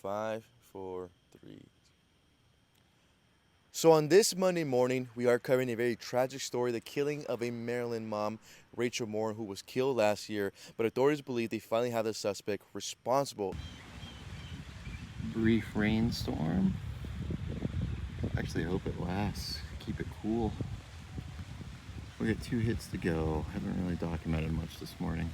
5, 4, 3. So on this Monday morning, we are covering a very tragic story, the killing of a Maryland mom, Rachel Moore, who was killed last year, but authorities believe they finally have the suspect responsible. Brief rainstorm. Actually, I hope it lasts. Keep it cool. We got 2 hits to go. Haven't really documented much this morning.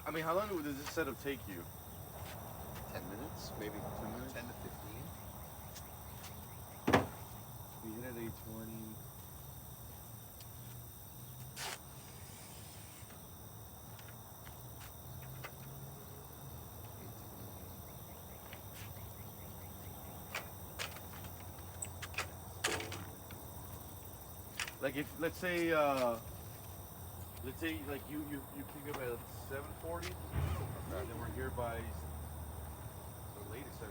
I mean, how long does this setup take you? 10 minutes, maybe 10 minutes? 10 to 15. We hit at 8:20. Like if let's say like you pick up at 7:40, and then we're here by the latest 7:50.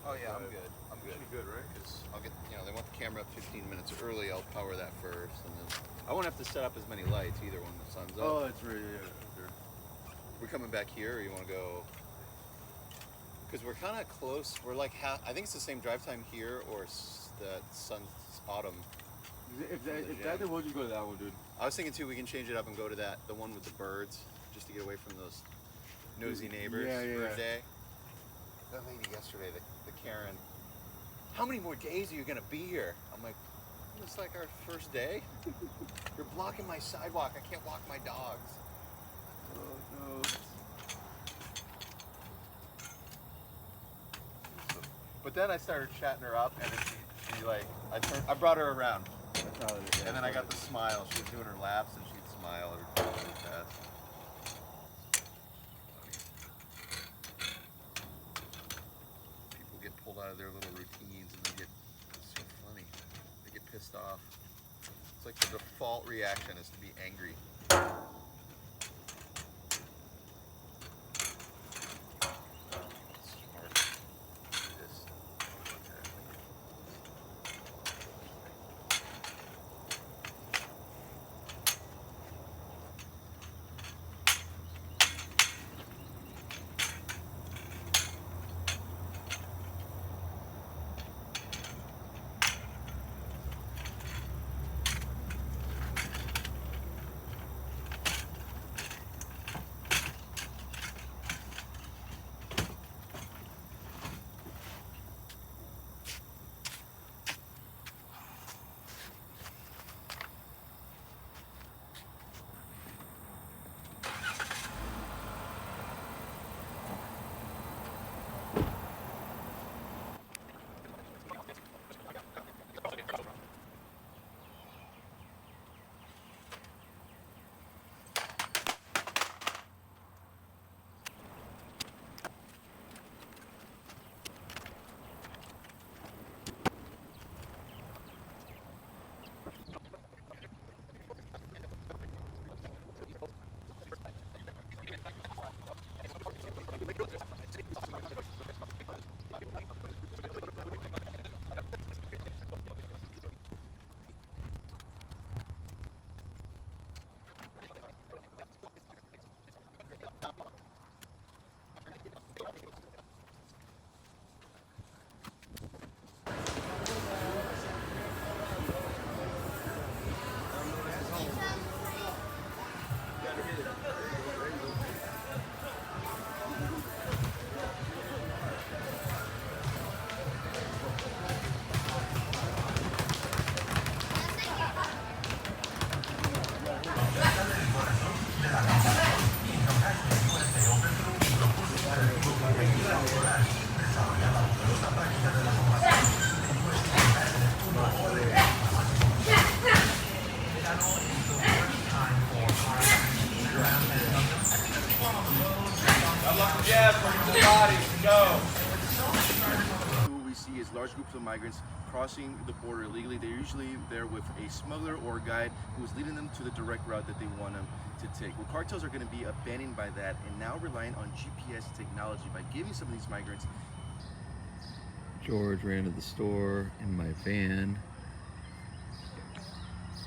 Oh yeah, I'm good. I'm good. Should be good, right? Because I'll get, you know, they want the camera up 15 minutes early. I'll power that first, and then I won't have to set up as many lights either when the sun's up. Oh, that's right. Yeah. Sure. We're coming back here, or you want to go? Because we're kind of close. We're like half. I think it's the same drive time here, or that sun's autumn. If that, then we'll just go to that one, dude. I was thinking too, we can change it up and go to the one with the birds, just to get away from those nosy neighbors for a day. That lady yesterday, the Karen, how many more days are you gonna be here? I'm like, it's like our first day. You're blocking my sidewalk. I can't walk my dogs. Oh no. But then I started chatting her up, and then she like, I brought her around. And then I got the smile. She was doing her laps and she'd smile every time she passed. People get pulled out of their little routines and it's so funny. They get pissed off. It's like the default reaction is to be angry. What we see is large groups of migrants crossing the border illegally. They're usually there with a smuggler or a guide who is leading them to the direct route that they want them to take. Well, cartels are going to be abandoned by that and now relying on GPS technology by giving some of these migrants. George ran to the store in my van.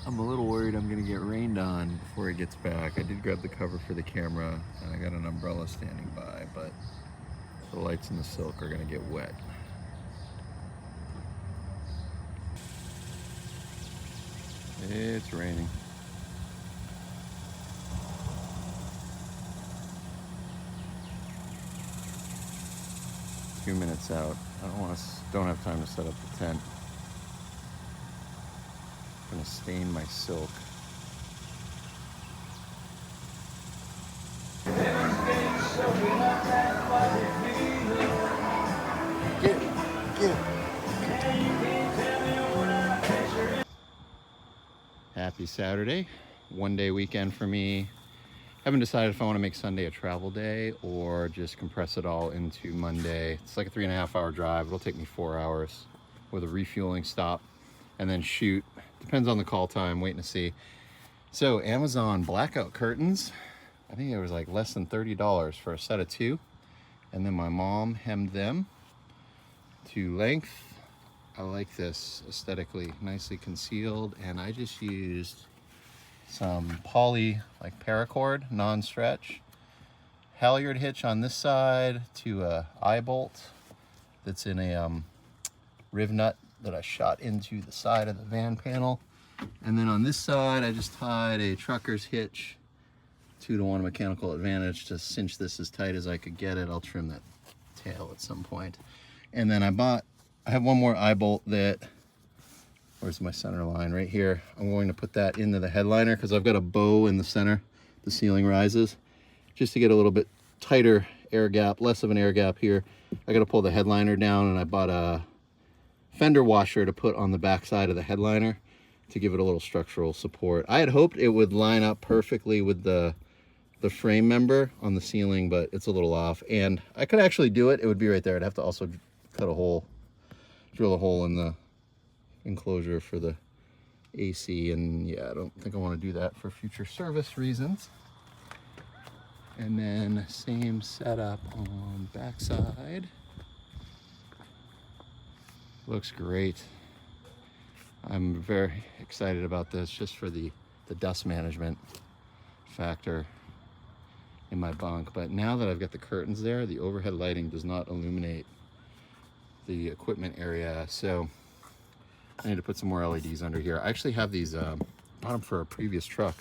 I'm a little worried I'm gonna get rained on before he gets back. I did grab the cover for the camera and I got an umbrella standing by, but the lights in the silk are gonna get wet. It's raining. A few minutes out. Don't have time to set up the tent. I'm gonna stain my silk. Saturday, 1-day weekend for me. Haven't decided if I want to make Sunday a travel day or just compress it all into Monday. It's like a 3.5 hour drive. It'll take me 4 hours with a refueling stop and then shoot. Depends on the call time, waiting to see. So Amazon blackout curtains, I think it was like less than $30 for a set of 2. And then my mom hemmed them to length. I like this aesthetically, nicely concealed. And I just used some poly, like paracord, non-stretch. Halyard hitch on this side to a eye bolt that's in a riv nut that I shot into the side of the van panel. And then on this side, I just tied a trucker's hitch 2-to-1 mechanical advantage to cinch this as tight as I could get it. I'll trim that tail at some point. And then I have one more eye bolt that, where's my center line? Right here. I'm going to put that into the headliner because I've got a bow in the center. The ceiling rises. Just to get a little bit tighter air gap, less of an air gap here. I got to pull the headliner down, and I bought a fender washer to put on the back side of the headliner to give it a little structural support. I had hoped it would line up perfectly with the frame member on the ceiling, but it's a little off. And I could actually do it. It would be right there. I'd have to also cut a hole, drill a hole in the enclosure for the AC, and yeah, I don't think I want to do that for future service reasons. And then same setup on backside. Looks great. I'm very excited about this just for the dust management factor in my bunk. But now that I've got the curtains there, the overhead lighting does not illuminate the equipment area, so I need to put some more LEDs under here. I actually have these, bought them for a previous truck,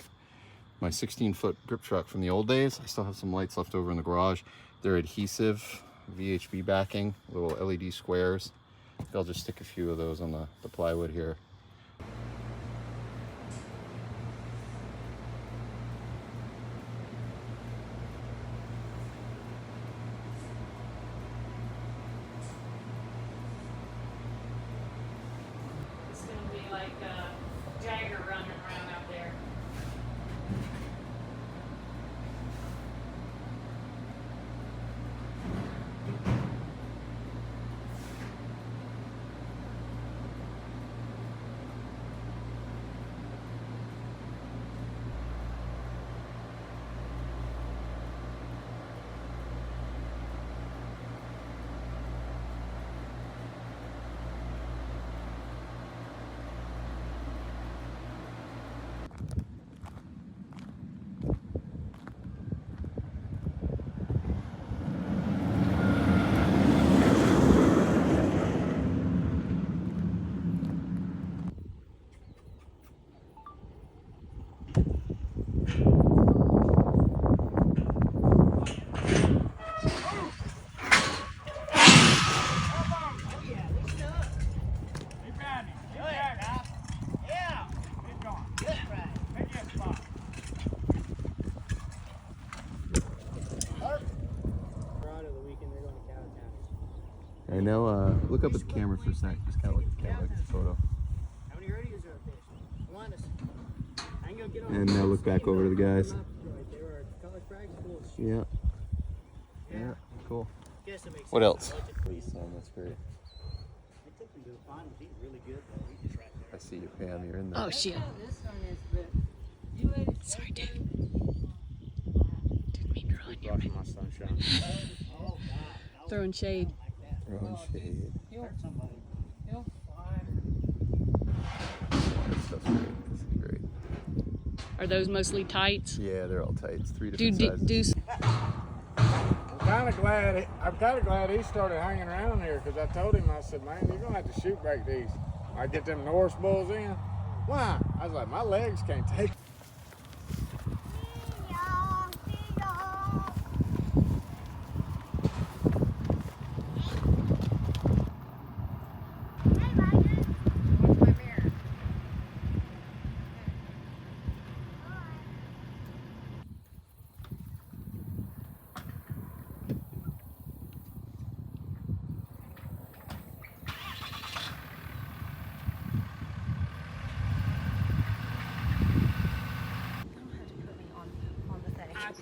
my 16-foot grip truck from the old days. I still have some lights left over in the garage. They're adhesive, VHB backing, little LED squares. I'll just stick a few of those on the plywood here. I know, look up at the camera for a sec. Just kind of look at the camera, look at the photo. How many radios are up there? One. I can go get on. And now look back over to the guys. Yeah. Yeah, cool. What else? Police on, that's great. I see you, Pam. You're in there. Oh, shit. Sorry, dude. Didn't mean to ruin your my sunshine. throwing shade. Throwing shade. That stuff's great. This is great. Are those mostly tights? Yeah, they're all tights. 3 different sizes. I'm kind of glad he started hanging around here, because I told him, I said, man, you're gonna have to shoot break these. I get them Norse bulls in. Why? I was like, my legs can't take it.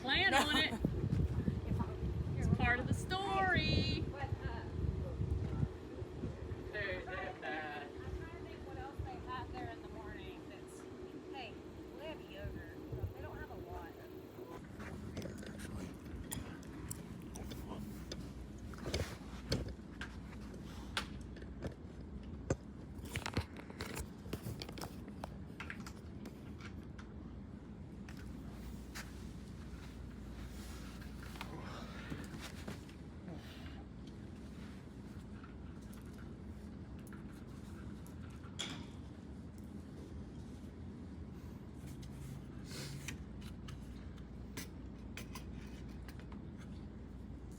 plan on it. It's part of the story. There's that. I'm trying to think what else they have there in the morning that's, hey, we have yogurt. They don't have a lot.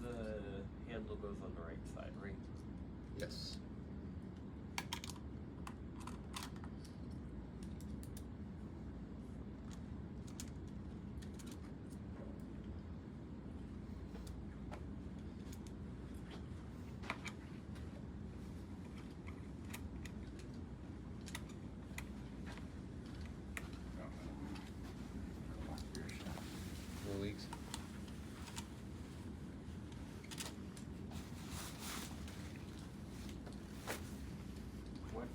The handle goes on the right side, right? Yes. No leaks. What,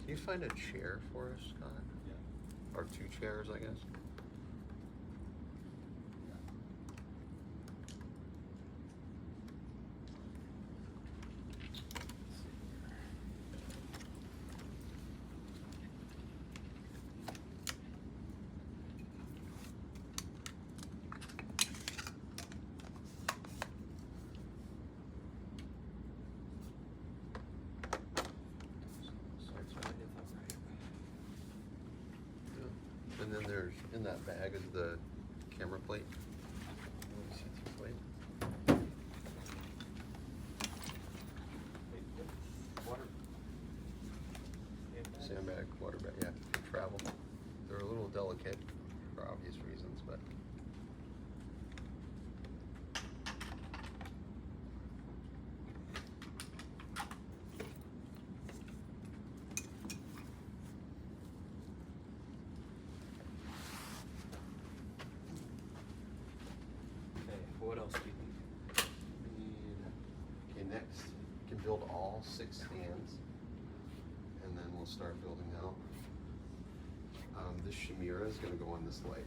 Can you find a chair for us, Scott? Yeah. Or two chairs, I guess? Yeah. And then there's, in that bag is the camera plate. CT plate. Water. Sandbag, water bag, yeah, for travel. They're a little delicate for obvious reasons, but. Okay, what else do you think? We need, okay, next, you can build all 6 stands, and then we'll start building out. This Shamira is going to go on this light.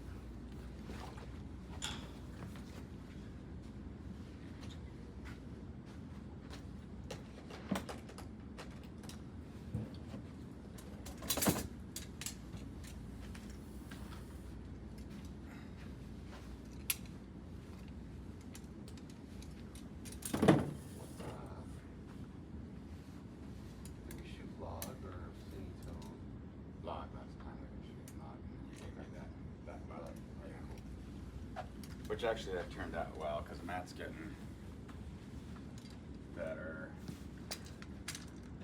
Do we shoot log or finitone? log, that's kind of a shit, log. Like that log. Yeah. Which actually that turned out well, because Matt's getting better.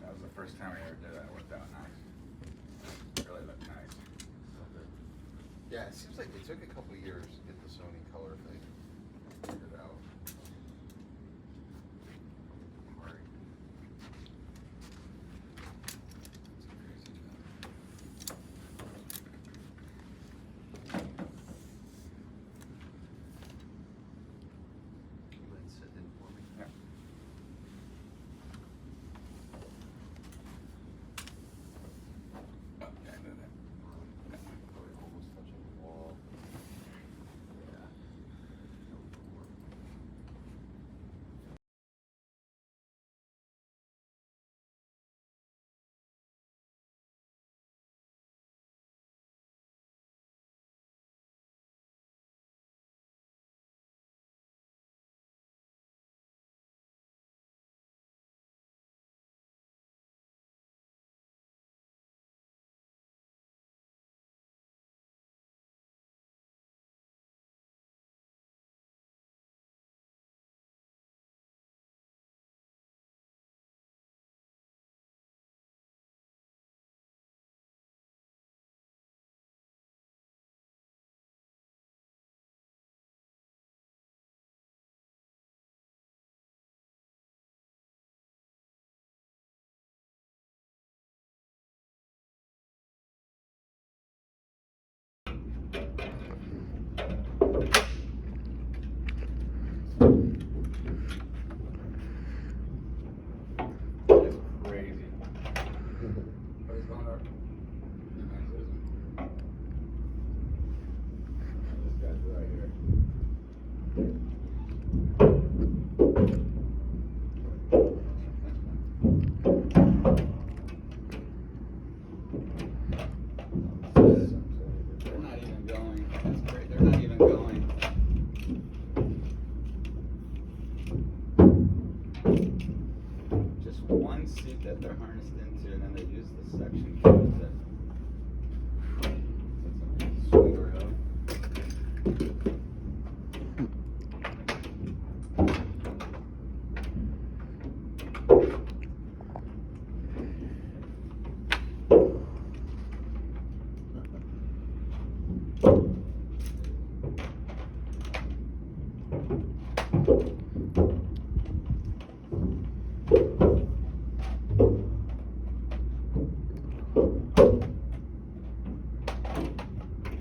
That was the first time we ever did that. It worked out nice. Really looked nice. Yeah, it seems like it took a couple years to get the Sony color thing figured out. Right. It's a crazy job. You mind sitting in for me? Yeah. Oh, yeah, I know that. Probably almost touching the wall. Yeah. one seat that they're harnessed into, and then they use the suction cup that sweeter hub.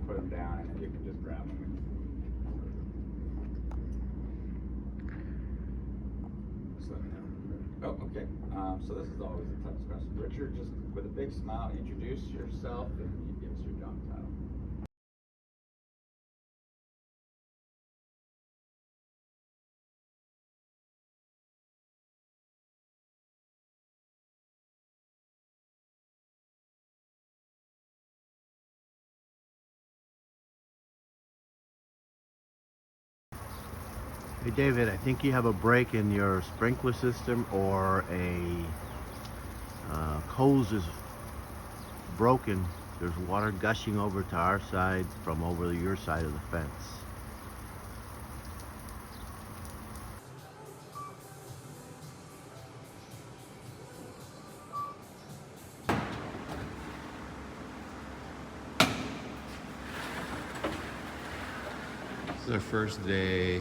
Put them down, and then you can just grab them. Just let me know. Oh, okay. So this is always a tough question. Richard, just with a big smile, introduce yourself and you give us your job title. Hey David, I think you have a break in your sprinkler system, or a hose is broken. There's water gushing over to our side from over your side of the fence. This is our first day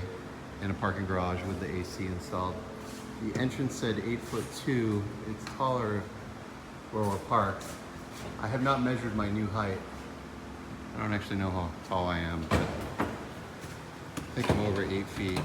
in a parking garage with the AC installed. The entrance said 8'2". It's taller where we're parked. I have not measured my new height. I don't actually know how tall I am, but I think I'm over 8 feet.